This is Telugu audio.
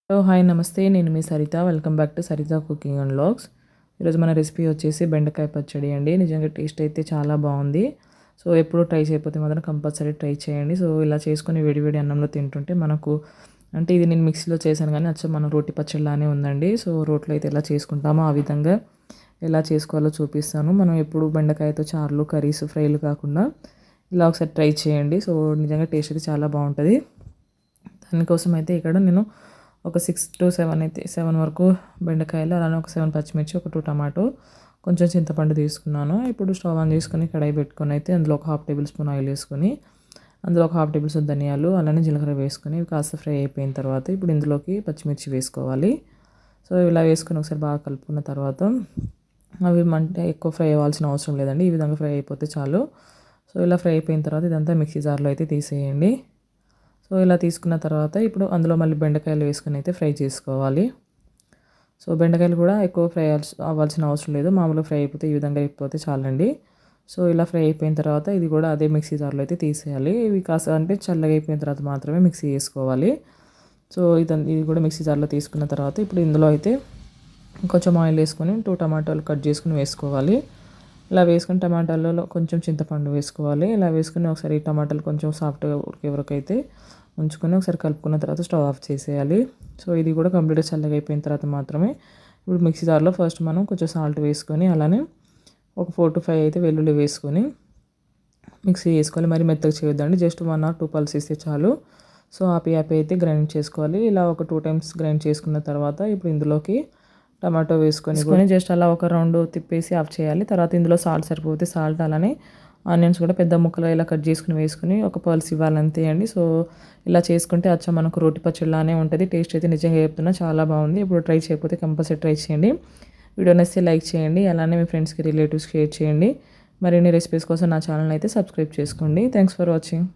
హలో హాయ్ నమస్తే నేను మీ Saritha welcome back to Saritha cooking and vlogs. ఈరోజు మన రెసిపీ వచ్చేసి బెండకాయ పచ్చడి అండి. నిజంగా టేస్ట్ అయితే చాలా బాగుంది. సో ఎప్పుడు ట్రై చేయకపోతే మాత్రం కంపల్సరీ ట్రై చేయండి. సో ఇలా చేసుకొని వేడి వేడి అన్నంలో తింటుంటే మనకు అంటే ఇది నేను మిక్సీలో చేశాను కానీ అచ్చం మన రోటి పచ్చడిలానే ఉందండి. సో రోట్లో అయితే ఎలా చేసుకుంటామో ఆ విధంగా ఎలా చేసుకోవాలో చూపిస్తాను. మనం ఎప్పుడు బెండకాయతో చారులు కర్రీస్ ఫ్రైలు కాకుండా ఇలా ఒకసారి ట్రై చేయండి. సో నిజంగా టేస్ట్ అయితే చాలా బాగుంటుంది. దానికోసం అయితే ఇక్కడ నేను ఒక 6 to 7 వరకు బెండకాయలు, అలానే ఒక 7 పచ్చిమిర్చి, ఒక 2 టమాటో, కొంచెం చింతపండు తీసుకున్నాను. ఇప్పుడు స్టవ్ ఆన్ చేసుకొని కడాయి పెట్టుకొని అయితే అందులో ఒక 1/2 టేబుల్ స్పూన్ ఆయిల్ వేసుకొని అందులో ఒక 1/2 టేబుల్ స్పూన్ ధనియాలు, అలానే జీలకర్ర వేసుకొని కాస్త ఫ్రై అయిపోయిన తర్వాత ఇప్పుడు ఇందులోకి పచ్చిమిర్చి వేసుకోవాలి. సో ఇలా వేసుకొని ఒకసారి బాగా కలుపుకున్న తర్వాత అవి ఎక్కువ ఫ్రై అవ్వాల్సిన అవసరం లేదండి. ఈ విధంగా ఫ్రై అయిపోతే చాలు. సో ఇలా ఫ్రై అయిపోయిన తర్వాత ఇదంతా మిక్సీ జార్లో అయితే తీసేయండి. సో ఇలా తీసుకున్న తర్వాత ఇప్పుడు అందులో మళ్ళీ బెండకాయలు వేసుకొని అయితే ఫ్రై చేసుకోవాలి. సో బెండకాయలు కూడా ఎక్కువ ఫ్రై అవ్వాల్సిన అవసరం లేదు. మామూలుగా ఫ్రై అయిపోతే ఈ విధంగా అయిపోతే చాలండి. సో ఇలా ఫ్రై అయిపోయిన తర్వాత ఇది కూడా అదే మిక్సీ జార్లో అయితే తీసేయాలి. ఇవి కాస్త అంటే చల్లగా అయిపోయిన తర్వాత మాత్రమే మిక్సీ చేసుకోవాలి. సో ఇది కూడా మిక్సీ జార్లో తీసుకున్న తర్వాత ఇప్పుడు ఇందులో అయితే కొంచెం ఆయిల్ వేసుకొని 2 టమాటాలు కట్ చేసుకుని వేసుకోవాలి. ఇలా వేసుకొని టమాటాలలో కొంచెం చింతపండు వేసుకోవాలి. ఇలా వేసుకొని ఒకసారి టమాటాలు కొంచెం సాఫ్ట్గా ఉడికే వరకు అయితే ఉంచుకొని ఒకసారి కలుపుకున్న తర్వాత స్టవ్ ఆఫ్ చేసేయాలి. సో ఇది కూడా కంప్లీట్గా చల్లగా అయిపోయిన తర్వాత మాత్రమే ఇప్పుడు మిక్సీ జార్లో ఫస్ట్ మనం కొంచెం సాల్ట్ వేసుకొని అలానే ఒక 4 to 5 అయితే వెల్లుల్లి వేసుకొని మిక్సీ చేసుకోవాలి. మరి మెత్తగా చేయొద్దండి, జస్ట్ 1 or 2 పల్స్ ఇస్తే చాలు. సో ఆపి అయితే గ్రైండ్ చేసుకోవాలి. ఇలా ఒక 2 times గ్రైండ్ చేసుకున్న తర్వాత ఇప్పుడు ఇందులోకి టమాటో వేసుకొని జస్ట్ అలా ఒక రౌండ్ తిప్పేసి ఆఫ్ చేయాలి. తర్వాత ఇందులో సాల్ట్ సరిపోతే సాల్ట్, అలానే ఆనియన్స్ కూడా పెద్ద ముక్కలు ఇలా కట్ చేసుకుని వేసుకొని ఒక పల్స్ ఇవ్వాలి అంతే అండి. సో ఇలా చేసుకుంటే అచ్చం మనకు రోటి పచ్చడిలానే ఉంటుంది. టేస్ట్ అయితే నిజంగా చెప్తున్నా చాలా బాగుంది. ఇప్పుడు ట్రై చేయకపోతే కంపల్సరీ ట్రై చేయండి. వీడియో నచ్చితే లైక్ చేయండి, అలానే మీ ఫ్రెండ్స్కి రిలేటివ్స్కి షేర్ చేయండి. మరిన్ని రెసిపీస్ కోసం నా ఛానల్ అయితే సబ్స్క్రైబ్ చేసుకోండి. Thanks for watching.